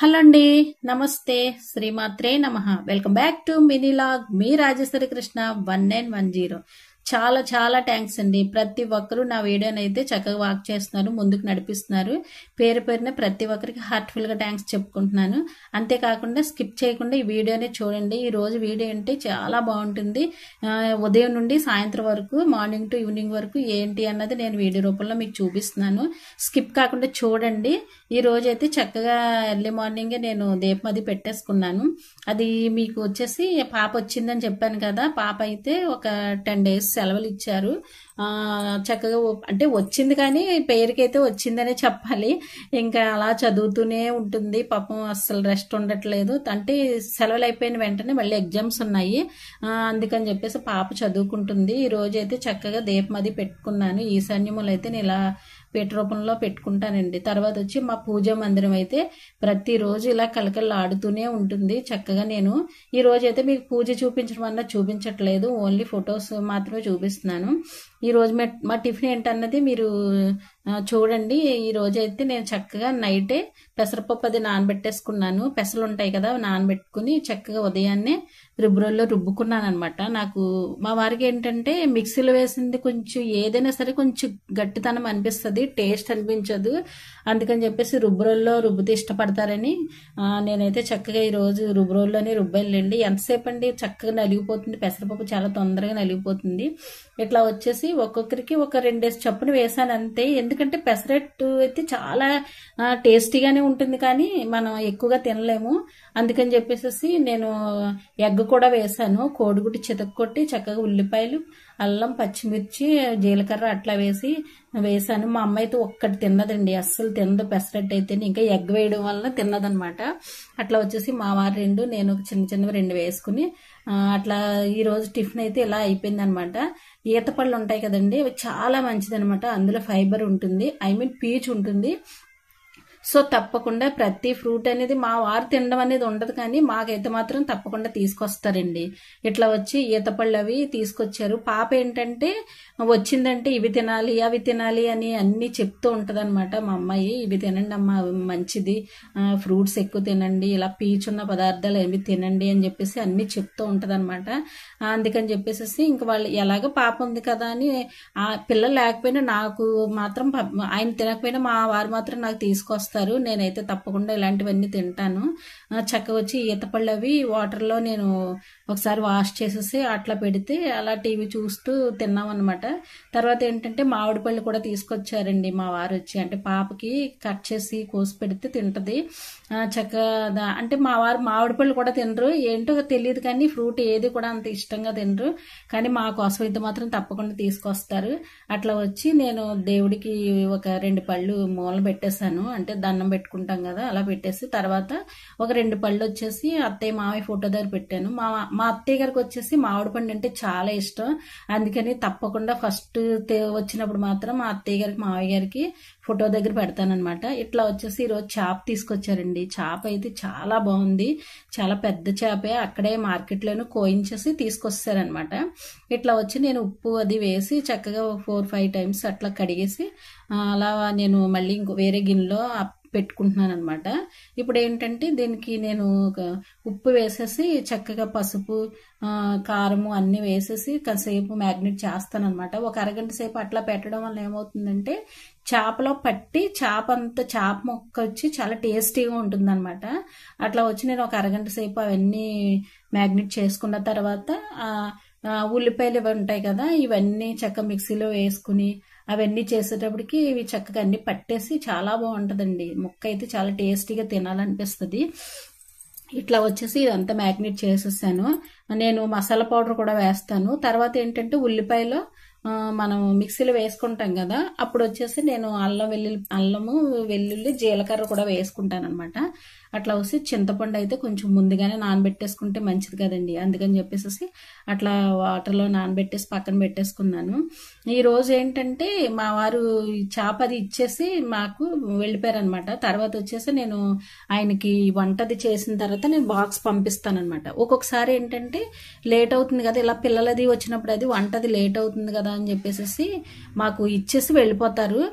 Hello అండి, నమస్తే, శ్రీమాత్రే నమః. వెల్కమ్ బ్యాక్ టు మినీలాగ్ మీ రాజేశ్వరి కృష్ణ 1910. చాలా చాలా థ్యాంక్స్ అండి. ప్రతి ఒక్కరూ నా వీడియోని అయితే చక్కగా వాక్ చేస్తున్నారు, ముందుకు నడిపిస్తున్నారు. పేరు పేరున ప్రతి ఒక్కరికి హార్ట్ఫుల్గా థ్యాంక్స్ చెప్పుకుంటున్నాను. అంతేకాకుండా స్కిప్ చేయకుండా ఈ వీడియోని చూడండి. ఈ రోజు వీడియో అంటే చాలా బాగుంటుంది. ఉదయం నుండి సాయంత్రం వరకు, మార్నింగ్ టు ఈవినింగ్ వరకు ఏంటి అన్నది నేను వీడియో రూపంలో మీకు చూపిస్తున్నాను. స్కిప్ కాకుండా చూడండి. ఈ రోజు అయితే చక్కగా ఎర్లీ మార్నింగే నేను దీపం అది పెట్టేసుకున్నాను. అది మీకు వచ్చేసి పాప వచ్చిందని చెప్పాను కదా, పాప అయితే ఒక 10 days సెలవులు ఇచ్చారు. చక్కగా అంటే వచ్చింది, కానీ పేరుకైతే వచ్చిందనే చెప్పాలి. ఇంకా అలా చదువుతూనే ఉంటుంది పాపం, అస్సలు రెస్ట్ ఉండట్లేదు. అంటే సెలవులు అయిపోయిన వెంటనే మళ్ళీ ఎగ్జామ్స్ ఉన్నాయి, అందుకని చెప్పేసి పాప చదువుకుంటుంది. ఈ రోజు అయితే చక్కగా దీపం అది పెట్టుకున్నాను. ఈశాన్యములు అయితే నేను ఇలా పీట రూపంలో పెట్టుకుంటానండి. తర్వాత వచ్చి మా పూజా మందిరం అయితే ప్రతిరోజు ఇలా కలకల్లాడుతూనే ఉంటుంది. చక్కగా నేను ఈ రోజు అయితే మీకు పూజ చూపించడం అన్న చూపించట్లేదు, ఓన్లీ ఫొటోస్ మాత్రమే చూపిస్తున్నాను. ఈ రోజు మా టిఫిన్ ఏంటన్నది మీరు చూడండి. ఈ రోజు అయితే నేను చక్కగా నైటే పెసరపప్పు అది నానబెట్టేసుకున్నాను. పెసలు ఉంటాయి కదా, నానబెట్టుకుని చక్కగా ఉదయాన్నే రుబ్బురోల్లో రుబ్బుకున్నాను అనమాట. నాకు మా వారికి ఏంటంటే మిక్సీలో వేసింది కొంచెం ఏదైనా సరే కొంచెం గట్టితనం అనిపిస్తుంది, టేస్ట్ అనిపించదు. అందుకని చెప్పేసి రుబ్బురోల్లో రుబ్బుతే ఇష్టపడతారని నేనైతే చక్కగా ఈ రోజు రుబ్బురోల్లోనే రుబ్బాలండి. ఎంతసేపు అండి, చక్కగా నలిగిపోతుంది. పెసరపప్పు చాలా తొందరగా నలిగిపోతుంది. ఇట్లా వచ్చేసి ఒక్కొక్కరికి ఒక 2 days చప్పున వేసాను అంతే. ఎందుకంటే పెసరట్టు అయితే చాలా టేస్టీగానే ఉంటుంది, కానీ మనం ఎక్కువగా తినలేము. అందుకని చెప్పేసి నేను ఎగ్ కూడా వేసాను. కోడిగుడ్డు చితక్కొట్టి చక్కగా ఉల్లిపాయలు, అల్లం, పచ్చిమిర్చి, జీలకర్ర అట్లా వేసాను. మా అమ్మ అయితే ఒక్కటి తిన్నదండి, అస్సలు తినదు పెసరట్టు అయితే. ఇంకా ఎగ్ వేయడం వల్ల తిన్నదనమాట. అట్లా వచ్చేసి మా వారు 2, నేను ఒక చిన్నవి 2 వేసుకుని అట్లా ఈ రోజు టిఫిన్ అయితే ఇలా అయిపోయింది అనమాట. ఈత పళ్ళు ఉంటాయి కదండి, అవి చాలా మంచిది అనమాట. అందులో ఫైబర్ ఉంటుంది, పీచు ఉంటుంది. సో తప్పకుండా ప్రతి ఫ్రూట్ అనేది మా వారు తినడం అనేది ఉండదు, కానీ మాకైతే మాత్రం తప్పకుండా తీసుకొస్తారండి. ఇట్లా వచ్చి ఈత పళ్ళు అవి తీసుకొచ్చారు. పాప ఏంటంటే వచ్చిందంటే ఇవి తినాలి అవి తినాలి అని అన్ని చెప్తూ ఉంటది అనమాట. మా అమ్మాయి ఇవి తినండి అమ్మ, మంచిది, ఫ్రూట్స్ ఎక్కువ తినండి, ఇలా పీచున్న పదార్థాలు ఏమి తినండి అని చెప్పేసి అన్ని చెప్తూ ఉంటది అనమాట. అందుకని చెప్పేసి ఇంక వాళ్ళు ఎలాగో పాప ఉంది కదా అని, ఆ పిల్లలు లేకపోయినా నాకు మాత్రం, ఆయన తినకపోయినా మా వారు మాత్రం నాకు తీసుకొస్తారు. నేనైతే తప్పకుండా ఇలాంటివన్నీ తింటాను. చక్కగా వచ్చి ఈత పళ్ళు అవి వాటర్లో నేను ఒకసారి వాష్ చేసేసి అట్లా పెడితే అలా టీవీ చూస్తూ తిన్నాం అనమాట. తర్వాత ఏంటంటే మామిడి పళ్ళు కూడా తీసుకొచ్చారండి మా వారు వచ్చి. అంటే పాపకి కట్ చేసి కోసి పెడితే తింటది చక్కగా. అంటే మా వారు మామిడి పళ్ళు కూడా తినరు, ఏంటో తెలియదు, కానీ ఫ్రూట్ ఏది కూడా అంత ఇష్టంగా తినరు, కానీ మా కోసం అయితే మాత్రం తప్పకుండా తీసుకొస్తారు. అట్లా వచ్చి నేను దేవుడికి ఒక 2 పళ్ళు మూలన పెట్టేశాను. అంటే దండం పెట్టుకుంటాం కదా, అలా పెట్టేసి తర్వాత ఒక 2 పళ్ళు వచ్చేసి అత్తయ్య మావయ్య ఫోటో దగ్గర పెట్టాను. మా అత్తయ్య గారికి వచ్చేసి మామిడి పండు అంటే చాలా ఇష్టం. అందుకని తప్పకుండా ఫస్ట్ వచ్చినప్పుడు మాత్రం మా అత్తయ్య గారికి మావయ్య గారికి ఫోటో దగ్గర పెడతానమాట. ఇట్లా వచ్చేసి ఈరోజు చేప తీసుకొచ్చారండి. చేప అయితే చాలా బాగుంది, చాలా పెద్ద చేపే. అక్కడే మార్కెట్లోనూ కోయించేసి తీసుకొస్తారనమాట. ఇట్లా వచ్చి నేను ఉప్పు అది వేసి చక్కగా 4-5 times అట్లా కడిగేసి అలా నేను మళ్ళీ ఇంకో వేరే గిన్నెలో పెట్టుకుంటున్నాను అనమాట. ఇప్పుడు ఏంటంటే దీనికి నేను ఉప్పు వేసేసి చక్కగా పసుపు, కారము అన్ని వేసేసి కాసేపు మ్యాగ్నేట్ చేస్తానమాట. ఒక అరగంట సేపు అట్లా పెట్టడం వల్ల ఏమవుతుందంటే చేపలో పట్టి చేప మొక్క వచ్చి చాలా టేస్టీగా ఉంటుంది అనమాట. అట్లా వచ్చి నేను ఒక అరగంట సేపు అవన్నీ మ్యాగ్నేట్ చేసుకున్న తర్వాత ఉల్లిపాయలు ఇవి ఉంటాయి కదా, ఇవన్నీ చక్కగా మిక్సీలో వేసుకుని అవన్నీ చేసేటప్పటికి ఇవి చక్కగా అన్ని పట్టేసి చాలా బాగుంటుందండి. ముక్క అయితే చాలా టేస్టీగా తినాలనిపిస్తుంది. ఇట్లా వచ్చేసి ఇదంతా మ్యాగ్నేట్ చేసేసాను. నేను మసాలా పౌడర్ కూడా వేస్తాను. తర్వాత ఏంటంటే ఉల్లిపాయలో మనం మిక్సీలో వేసుకుంటాం కదా, అప్పుడు వచ్చేసి నేను అల్లము వెల్లుల్లి జీలకర్ర కూడా వేసుకుంటాను అనమాట. అట్లా వచ్చి చింతపండు అయితే కొంచెం ముందుగానే నానబెట్టేసుకుంటే మంచిది కదండి, అందుకని చెప్పేసి అట్లా వాటర్లో నానబెట్టేసి పక్కన పెట్టేసుకున్నాను. ఈ రోజు ఏంటంటే మా వారు చేప అది ఇచ్చేసి మాకు వెళ్ళిపోయారు అనమాట. తర్వాత వచ్చేసి నేను ఆయనకి వంటది చేసిన తర్వాత నేను బాక్స్ పంపిస్తాను అనమాట. ఒక్కొక్కసారి ఏంటంటే లేట్ అవుతుంది కదా, ఇలా పిల్లలది వచ్చినప్పుడు అది వంటది లేట్ అవుతుంది కదా అని చెప్పేసి మాకు ఇచ్చేసి వెళ్ళిపోతారు.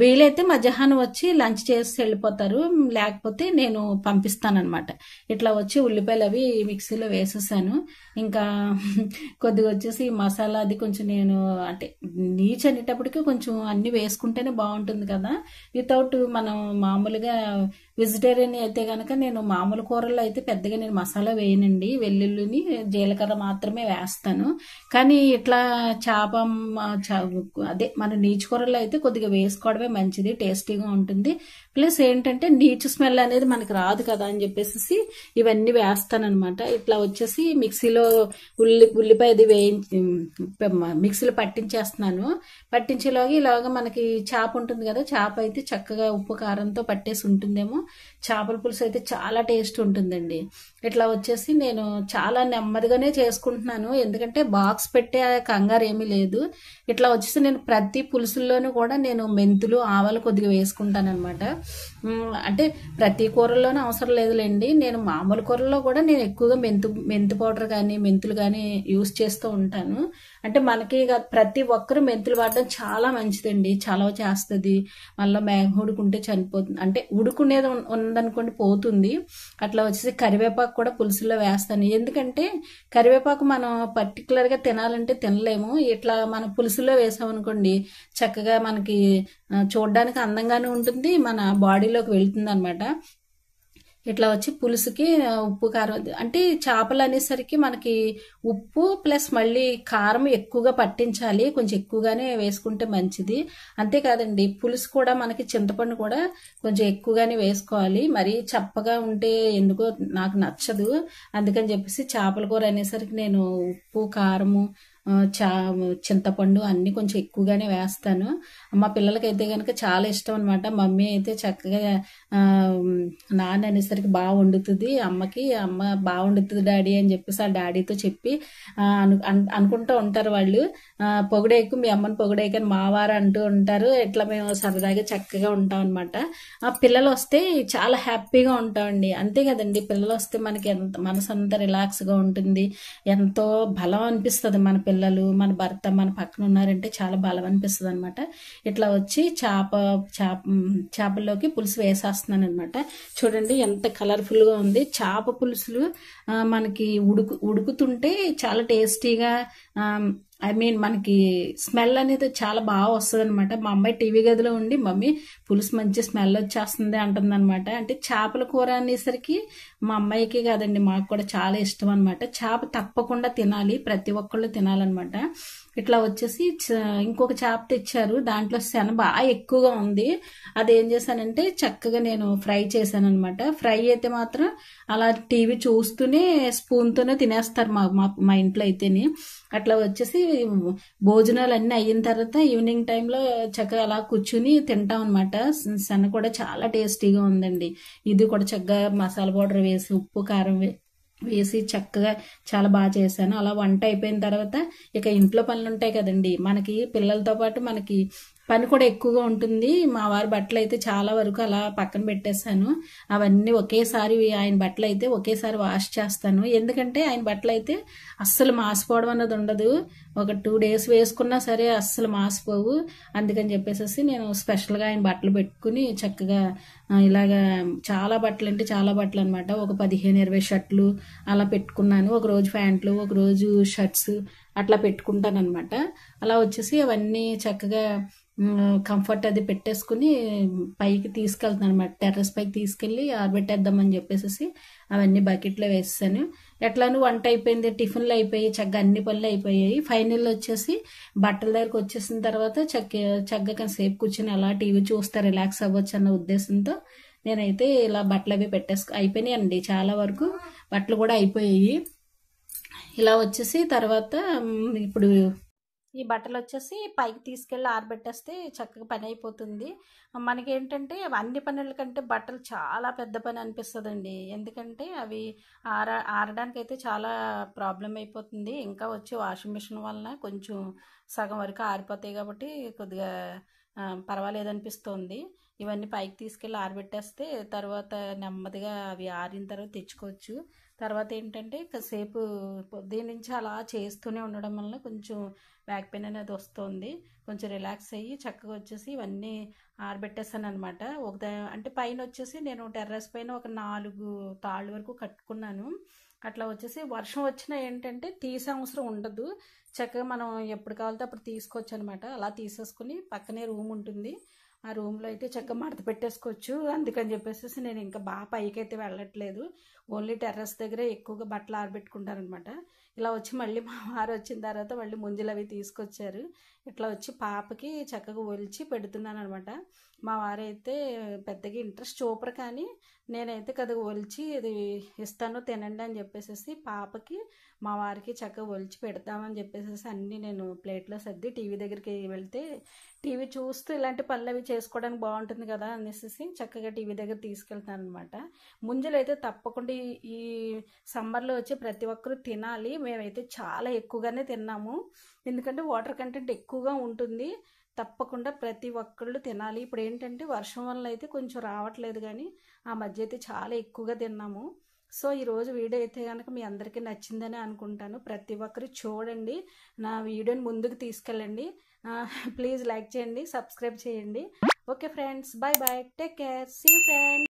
వీలైతే మధ్యాహ్నం వచ్చి లంచ్ చేసి వెళ్ళిపోతారు, లేకపోతే నేను పంపిస్తానన్నమాట. ఇట్లా వచ్చి ఉల్లిపాయలు అవి మిక్సీలో వేసేసాను. ఇంకా కొద్దిగా వచ్చేసి మసాలా అది కొంచెం నేను అంటే నీచు అనేటప్పటికి కొంచెం అన్ని వేసుకుంటేనే బాగుంటుంది కదా. వితౌట్ మనం మామూలుగా వెజిటేరియన్ అయితే కనుక నేను మామూలు కూరల్లో అయితే పెద్దగా నేను మసాలా వేయనండి, వెల్లుల్లిని జీలకర్ర మాత్రమే వేస్తాను. కానీ ఇట్లా చేప అదే మన నీచు కూరల్లో అయితే కొద్దిగా వేసుకోవడమే మంచిది, టేస్టీగా ఉంటుంది. ప్లస్ ఏంటంటే నీచు స్మెల్ అనేది మనకి రాదు కదా అని చెప్పేసి ఇవన్నీ వేస్తానన్నమాట. ఇట్లా వచ్చేసి మిక్సీలో ఉల్లిపాయ అది వేయించి మిక్సీలో పట్టించేస్తున్నాను. పట్టించేలాగా ఇలాగా మనకి చేప ఉంటుంది కదా, చేప అయితే చక్కగా ఉప్పు కారంతో పట్టేసి ఉంటుందేమో. చేపల పులుసు అయితే చాలా టేస్ట్ ఉంటుందండి. ఇట్లా వచ్చేసి నేను చాలా నెమ్మదిగానే చేసుకుంటున్నాను, ఎందుకంటే బాక్స్ పెట్టే కంగారు ఏమీ లేదు. ఇట్లా వచ్చేసి నేను ప్రతి పులుసుల్లోనూ కూడా నేను మెంతులు ఆవాలు కొద్దిగా వేసుకుంటాను అనమాట. అంటే ప్రతి కూరల్లోనూ అవసరం లేదులేండి, నేను మామూలు కూరల్లో కూడా నేను ఎక్కువగా మెంతు పౌడర్ కానీ మెంతులు కానీ యూస్ చేస్తూ ఉంటాను. అంటే మనకి ప్రతి ఒక్కరు మెంతులు వాడడం చాలా మంచిదండి, చలవ చేస్తుంది. మళ్ళీ ఉడుకుంటే చనిపోతుంది, అంటే ఉడుకునేది ఉందనుకోండి పోతుంది. అట్లా వచ్చేసి కరివేపాకు కూడా పులుసులో వేస్తాను, ఎందుకంటే కరివేపాకు మనం పర్టికులర్గా తినాలంటే తినలేము. ఇట్లా మన పులుసులో వేసామనుకోండి చక్కగా మనకి చూడడానికి అందంగానే ఉంటుంది, మన బాడీలోకి వెళ్తుంది అనమాట. ఇట్లా వచ్చి పులుసుకి ఉప్పు కారం అంటే చేపలు అనేసరికి మనకి ఉప్పు ప్లస్ మళ్ళీ కారం ఎక్కువగా పట్టించాలి, కొంచెం ఎక్కువగానే వేసుకుంటే మంచిది. అంతేకాదండి పులుసు కూడా మనకి చింతపండు కూడా కొంచెం ఎక్కువగానే వేసుకోవాలి, మరీ చప్పగా ఉంటే ఎందుకో నాకు నచ్చదు. అందుకని చెప్పేసి చేపల కూర అనేసరికి నేను ఉప్పు కారము చింతపండు అన్ని కొంచెం ఎక్కువగానే వేస్తాను. మా పిల్లలకైతే కనుక చాలా ఇష్టం అనమాట. మమ్మీ అయితే చక్కగా నాన్న అనేసరికి బాగా వండుతుంది, అమ్మ బాగా వండుతుంది డాడీ అని చెప్పేసి ఆ డాడీతో చెప్పి అనుకుంటూ ఉంటారు వాళ్ళు. పొగిడేకు మీ అమ్మని పొగిడేకు అని మావారు అంటూ ఉంటారు. ఇట్లా మేము సరదాగా చక్కగా ఉంటాం అనమాట. ఆ పిల్లలు వస్తే చాలా హ్యాపీగా ఉంటామండి, అంతే కదండి. పిల్లలు వస్తే మనకి ఎంత మనసు అంతా రిలాక్స్గా ఉంటుంది, ఎంతో బలం అనిపిస్తుంది. మన పిల్లలు మన భర్త మన పక్కన ఉన్నారంటే చాలా బలం అనిపిస్తుంది అనమాట. ఇట్లా వచ్చి చేపల్లోకి పులుసు వేసేస్తున్నాను అనమాట. చూడండి ఎంత కలర్ఫుల్గా ఉంది. చేప పులుసులు మనకి ఉడుకుతుంటే చాలా టేస్టీగా మనకి స్మెల్ అనేది చాలా బాగా వస్తుంది అనమాట. మా అమ్మాయి టీవీ గదిలో ఉండి మమ్మీ పులుసు మంచి స్మెల్ వచ్చేస్తుంది అంటుంది అనమాట. అంటే చేపల కూర అనేసరికి మా అమ్మాయికి కాదండి మాకు కూడా చాలా ఇష్టం అనమాట. చేప తప్పకుండా తినాలి, ప్రతి ఒక్కళ్ళు తినాలన్నమాట. ఇట్లా వచ్చేసి ఇంకొక చేప తెచ్చారు, దాంట్లో శన బాగా ఎక్కువగా ఉంది. అదేం చేశానంటే చక్కగా నేను ఫ్రై చేశాను అనమాట. ఫ్రై అయితే మాత్రం అలా టీవీ చూస్తూనే స్పూన్తోనే తినేస్తారు మా ఇంట్లో అయితేనే. అట్లా వచ్చేసి భోజనాలు అన్నీ అయిన తర్వాత ఈవినింగ్ టైంలో చక్కగా అలా కూర్చుని తింటాం అనమాట. శన కూడా చాలా టేస్టీగా ఉందండి. ఇది కూడా చక్కగా మసాలా పౌడర్ వేసి ఉప్పు కారం వేసి చక్కగా చాలా బాగా చేశాను. అలా వంట అయిపోయిన తర్వాత ఇక ఇంట్లో పనులు ఉంటాయి కదండి మనకి, పిల్లలతో పాటు మనకి పని కూడా ఎక్కువగా ఉంటుంది. మా వారి బట్టలు అయితే చాలా వరకు అలా పక్కన పెట్టేశాను. అవన్నీ ఒకేసారి ఆయన బట్టలు అయితే ఒకేసారి వాష్ చేస్తాను, ఎందుకంటే ఆయన బట్టలు అయితే అస్సలు మాసిపోవడం అన్నది ఉండదు. ఒక 2 days వేసుకున్నా సరే అస్సలు మాసిపోవు. అందుకని చెప్పేసి నేను స్పెషల్గా ఆయన బట్టలు పెట్టుకుని చక్కగా ఇలాగా చాలా బట్టలు అంటే చాలా బట్టలు అనమాట. ఒక 15-20 షర్ట్లు అలా పెట్టుకున్నాను. ఒక రోజు ప్యాంట్లు, ఒక రోజు షర్ట్స్ అట్లా పెట్టుకుంటాను అనమాట. అలా వచ్చేసి అవన్నీ చక్కగా కంఫర్ట్ అది పెట్టేసుకుని పైకి తీసుకెళ్తాను అనమాట. టెర్రస్ పైకి తీసుకెళ్ళి ఆరబెట్టేద్దామని చెప్పేసి అవన్నీ బకెట్లో వేసాను. ఎట్లానూ వంట అయిపోయింది, టిఫిన్లు అయిపోయి చక్కగా అన్ని పనులు అయిపోయాయి. ఫైనల్ వచ్చేసి బట్టల దగ్గరకు వచ్చేసిన తర్వాత చక్కగా సేపు కూర్చొని అలా టీవీ చూస్తే రిలాక్స్ అవ్వచ్చు అన్న ఉద్దేశంతో నేనైతే ఇలా బట్టలు అవి అయిపోయినాయి అండి. చాలా వరకు బట్టలు కూడా అయిపోయాయి. ఇలా వచ్చేసి తర్వాత ఇప్పుడు ఈ బట్టలు వచ్చేసి పైకి తీసుకెళ్ళి ఆరబెట్టేస్తే చక్కగా పని అయిపోతుంది. మనకేంటంటే అన్ని పనుల కంటే బట్టలు చాలా పెద్ద పని అనిపిస్తుందండి, ఎందుకంటే అవి ఆరడానికి అయితే చాలా ప్రాబ్లం అయిపోతుంది. ఇంకా వచ్చి వాషింగ్ మిషన్ వలన కొంచెం సగం వరకు ఆరిపోతాయి కాబట్టి కొద్దిగా పర్వాలేదనిపిస్తుంది. ఇవన్నీ పైకి తీసుకెళ్ళి ఆరబెట్టేస్తే తర్వాత నెమ్మదిగా అవి ఆరిన తర్వాత తెచ్చుకోవచ్చు. తర్వాత ఏంటంటే కాసేపు పొద్దున్న నుంచి అలా చేస్తూనే ఉండడం వల్ల కొంచెం బ్యాక్ పెయిన్ అనేది వస్తుంది. కొంచెం రిలాక్స్ అయ్యి చక్కగా వచ్చేసి ఇవన్నీ ఆరబెట్టేస్తాను అనమాట. అంటే పైన వచ్చేసి నేను టెర్రస్ పైన ఒక 4 తాళ్ళు వరకు కట్టుకున్నాను. అట్లా వచ్చేసి వర్షం వచ్చినా ఏంటంటే తీసే అవసరం ఉండదు. చక్కగా మనం ఎప్పుడు కావాలితే అప్పుడు తీసుకోవచ్చు అనమాట. అలా తీసేసుకుని పక్కనే రూమ్ ఉంటుంది. ఆ రూమ్లో అయితే చక్కగా మడత పెట్టేసుకోవచ్చు. అందుకని చెప్పేసి నేను ఇంకా బాగా పైకి అయితే వెళ్ళట్లేదు. ఓన్లీ టెర్రస్ దగ్గరే ఎక్కువగా బట్టలు ఆరబెట్టుకుంటారనమాట. ఇలా వచ్చి మళ్ళీ మా వారు వచ్చిన తర్వాత మళ్ళీ ముంజలు అవి తీసుకొచ్చారు. ఇట్లా వచ్చి పాపకి చక్కగా ఒలిచి పెడుతున్నాను అనమాట. మా వారైతే పెద్దగా ఇంట్రెస్ట్ చూపరు, కానీ నేనైతే కదా ఒలిచి ఇది ఇస్తాను తినండి అని చెప్పేసి పాపకి మా వారికి చక్కగా ఒలిచి పెడతామని చెప్పేసి అన్నీ నేను ప్లేట్లో సర్ది టీవీ దగ్గరికి వెళ్తే టీవీ చూస్తూ ఇలాంటి పనులు అవి చేసుకోవడానికి బాగుంటుంది కదా అనేసి చక్కగా టీవీ దగ్గర తీసుకెళ్తాను అనమాట. ముంజలు అయితే తప్పకుండా ఈ సమ్మర్లో వచ్చి ప్రతి ఒక్కరూ తినాలి. మేమైతే చాలా ఎక్కువగానే తిన్నాము, ఎందుకంటే వాటర్ కంటెంట్ ఎక్కువగా ఉంటుంది. తప్పకుండా ప్రతి ఒక్కళ్ళు తినాలి. ఇప్పుడు ఏంటంటే వర్షం వల్ల అయితే కొంచెం రావట్లేదు, కానీ ఆ మధ్య అయితే చాలా ఎక్కువగా తిన్నాము. సో ఈరోజు వీడియో అయితే కనుక మీ అందరికీ నచ్చిందని అనుకుంటాను. ప్రతి ఒక్కరు చూడండి, నా వీడియోని ముందుకు తీసుకెళ్ళండి. ప్లీజ్ లైక్ చేయండి, సబ్స్క్రైబ్ చేయండి. Okay friends, bye bye, take care, see you friends.